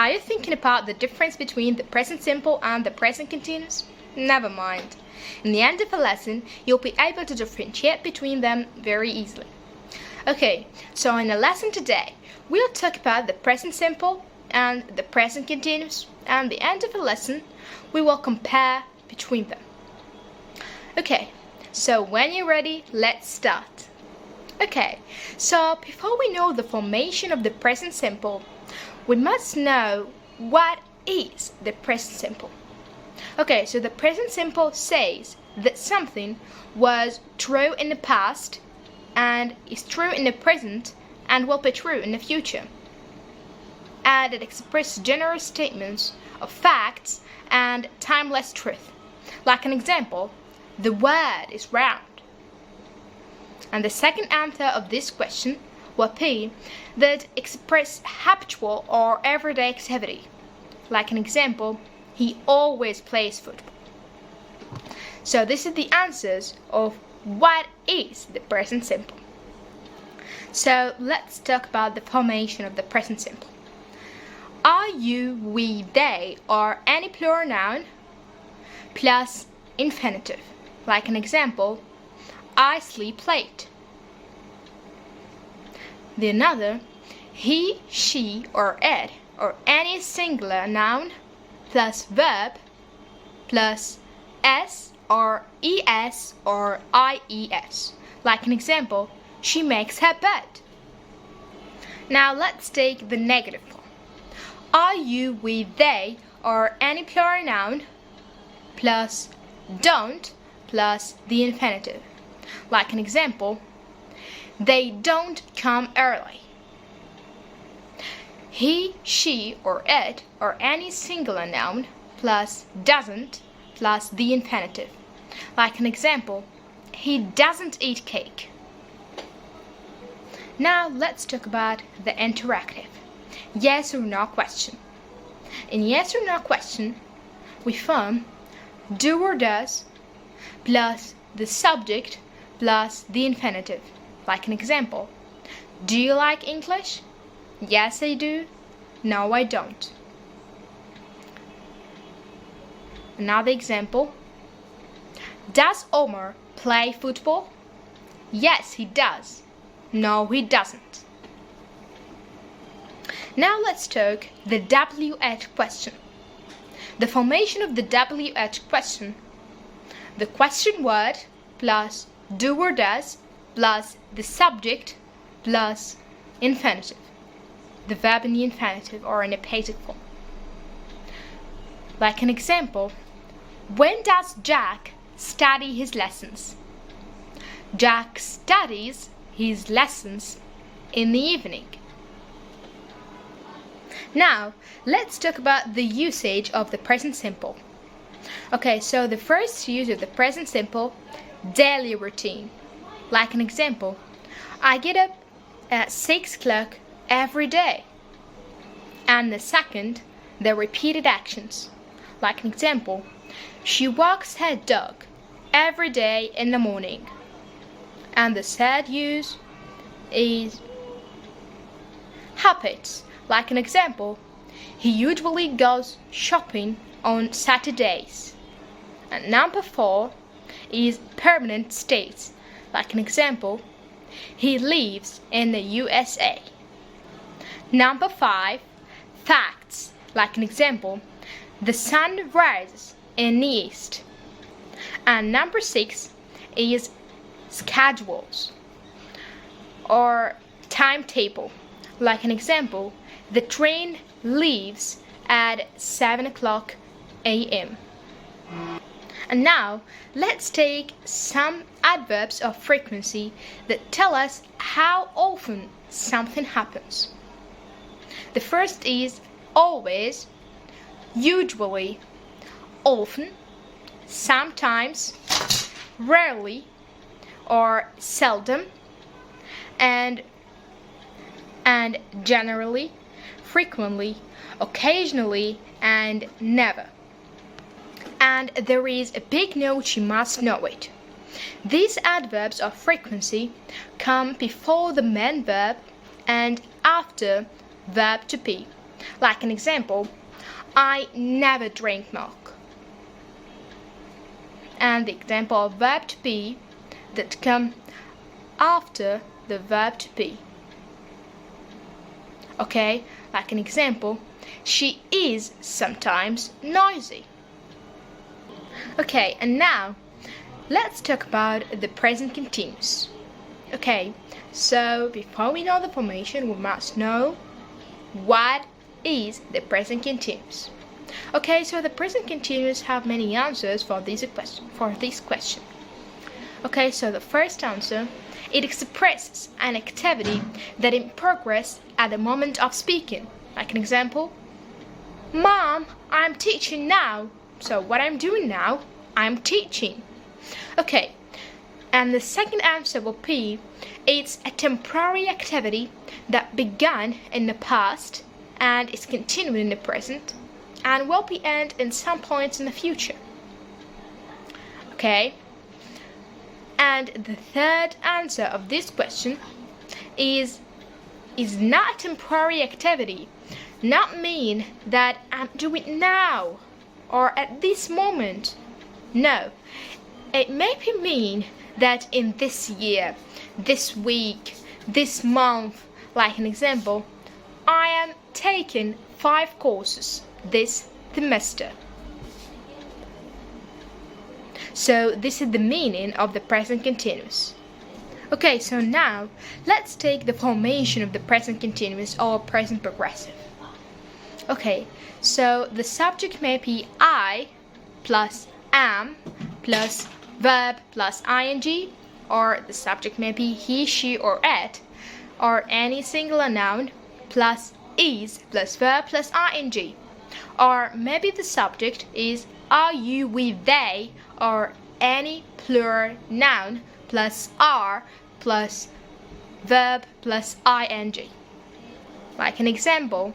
Are you thinking about the difference between the present simple and the present continuous? Never mind. In the end of the lesson, you'll be able to differentiate between them very easily. Okay, so in the lesson today, we'll talk about the present simple and the present continuous, and at the end of the lesson, we will compare between them. Okay, so when you're ready, let's start. Okay, so before we know the formation of the present simple, we must know what is the present simple. Okay, so the present simple says that something was true in the past and is true in the present and will be true in the future. And it expresses general statements of facts and timeless truth. Like an example, the world is round. And the second answer of this question will be that express habitual or everyday activity. Like an example, he always plays football. So this is the answers of what is the present simple. So let's talk about the formation of the present simple. Are, you, we, they, or any plural noun plus infinitive. Like an example, I sleep late. The another, he, she, or it, or any singular noun plus verb plus s or es or ies. Like an example, she makes her bed. Now let's take the negative form. Are, you, we, they, or any plural noun plus don't plus the infinitive. Like an example, they don't come early. He, she, or it, or any singular noun plus doesn't plus the infinitive. Like an example, he doesn't eat cake. Now let's talk about the interactive yes or no question. In yes or no question, we form do or does plus the subject plus the infinitive. Like an example, do you like English? Yes, I do. No, I don't. Another example, does Omar play football? Yes, he does. No, he doesn't. Now let's talk the WH question. The formation of the WH question, the question word plus do or does plus the subject plus infinitive, the verb in the infinitive or in a passive form. Like an example, when does Jack study his lessons? Jack studies his lessons in the evening. Now, let's talk about the usage of the present simple. Okay, so the first use of the present simple, daily routine. Like an example, I get up at 6 o'clock every day. And the second, the repeated actions. Like an example, she walks her dog every day in the morning. And the third use is habits. Like an example, he usually goes shopping on Saturdays. And number 4 is permanent states. Like an example, he lives in the USA. Number 5, facts. Like an example, the sun rises in the east. And number 6 is schedules or timetable. Like an example, the train leaves at 7 o'clock a.m. And now, let's take some adverbs of frequency that tell us how often something happens. The first is always, usually, often, sometimes, rarely, or seldom, and generally, frequently, occasionally, and never. And there is a big note, you must know it. These adverbs of frequency come before the main verb and after verb to be. Like an example, I never drink milk. And the example of verb to be that come after the verb to be. Okay, like an example, she is sometimes noisy. Okay, and now let's talk about the present continuous. Okay, so before we know the formation, we must know what is the present continuous. Okay, so the present continuous have many answers for this question. Okay, so the first answer, it expresses an activity that in progress at the moment of speaking. Like an example, Mom, I'm teaching now. So what I'm doing now, I'm teaching. Okay, and the second answer will be, it's a temporary activity that began in the past and is continuing in the present and will be end in some points in the future. Okay, and the third answer of this question is not a temporary activity, not mean that I'm doing it now or at this moment. No, it maybe mean that in this year, this week, this month. Like an example, I am taking 5 courses this semester. So this is the meaning of the present continuous. Okay, so now let's take the formation of the present continuous or present progressive. Okay, so the subject may be I plus am plus verb plus ing, or the subject may be he, she, or it, or any singular noun plus is plus verb plus ing, or maybe the subject is are, you, we, they, or any plural noun plus are plus verb plus ing. Like an example,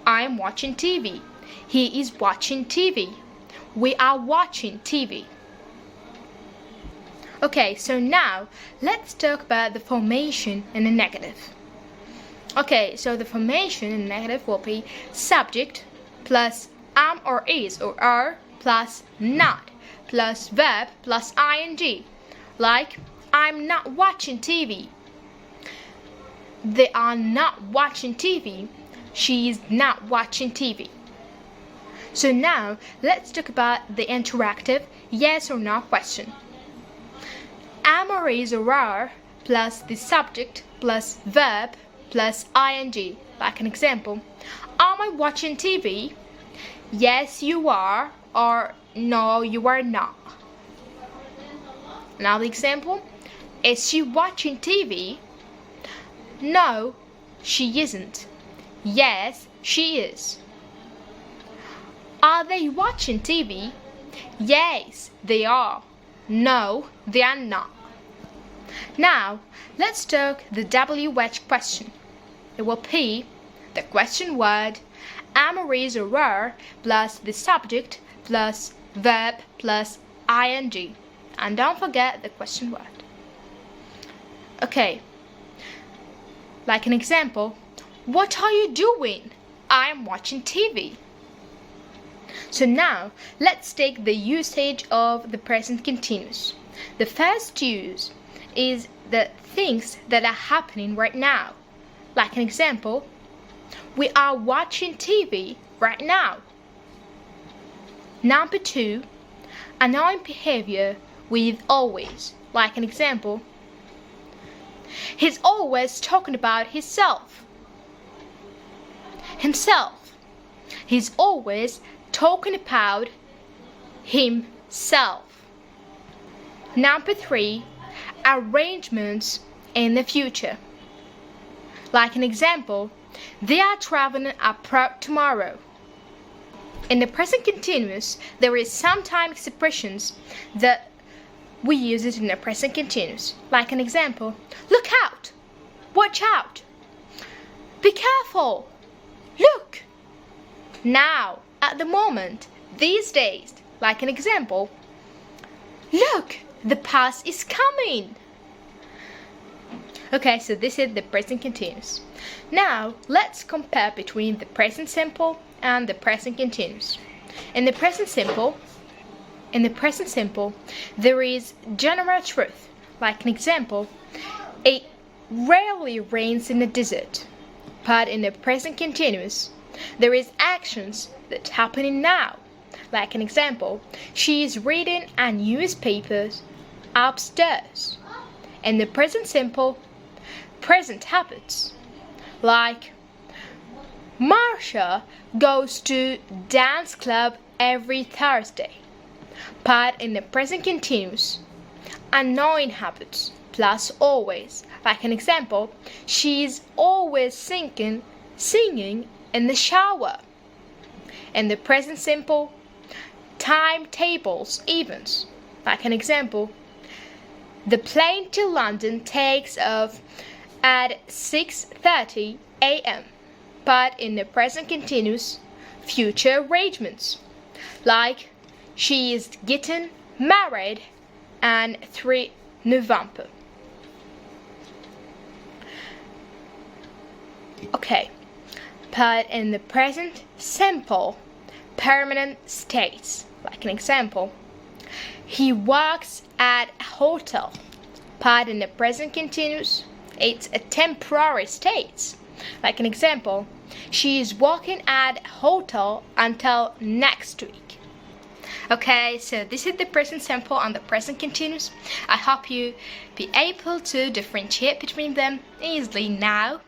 I'm watching TV, he is watching TV, we are watching TV. Okay, so now let's talk about the formation in the negative. Okay, so the formation in the negative will be subject plus am or is or are plus not plus verb plus ing. Like, I'm not watching TV. They are not watching TV. She is not watching TV. So now let's talk about the interactive yes or no question. Am or is or are plus the subject plus verb plus ing. Like an example, am I watching TV? Yes, you are, or no, you are not. Now the example, is she watching TV? No, she isn't. Yes, she is. Are they watching TV? Yes, they are. No, they are not. Now, let's talk the WH question. It will be the question word, am or is or were plus the subject plus verb plus ing. And don't forget the question word. Okay, like an example, what are you doing? I am watching TV. So now, let's take the usage of the present continuous. The first use is the things that are happening right now. Like an example, we are watching TV right now. Number 2, annoying behavior with always. Like an example, he's always talking about himself. He's always talking about himself. Number 3, arrangements in the future. Like an example, they are traveling abroad tomorrow. In the present continuous, there is sometimes expressions that we use it in the present continuous. Like an example, look out, watch out, be careful, look, now, at the moment, these days. Like an example, look, the bus is coming. Okay, so this is the present continuous. Now, let's compare between the present simple and the present continuous. In the present simple, there is general truth. Like an example, it rarely rains in the desert. But in the present continuous, there is actions that happening now. Like an example, she is reading a newspaper upstairs. In the present simple, present habits. Like Marsha goes to dance club every Thursday. But in the present continuous, annoying habits plus always. Like an example, she is always singing in the shower. In the present simple, timetables events. Like an example, the plane to London takes off at 6:30 a.m. But in the present continuous, future arrangements. Like she is getting married on 3 November. Okay, but in the present simple, permanent states. Like an example, he works at a hotel. But in the present continuous, it's a temporary state. Like an example, she is working at a hotel until next week. Okay, so this is the present simple and the present continuous. I hope you be able to differentiate between them easily now.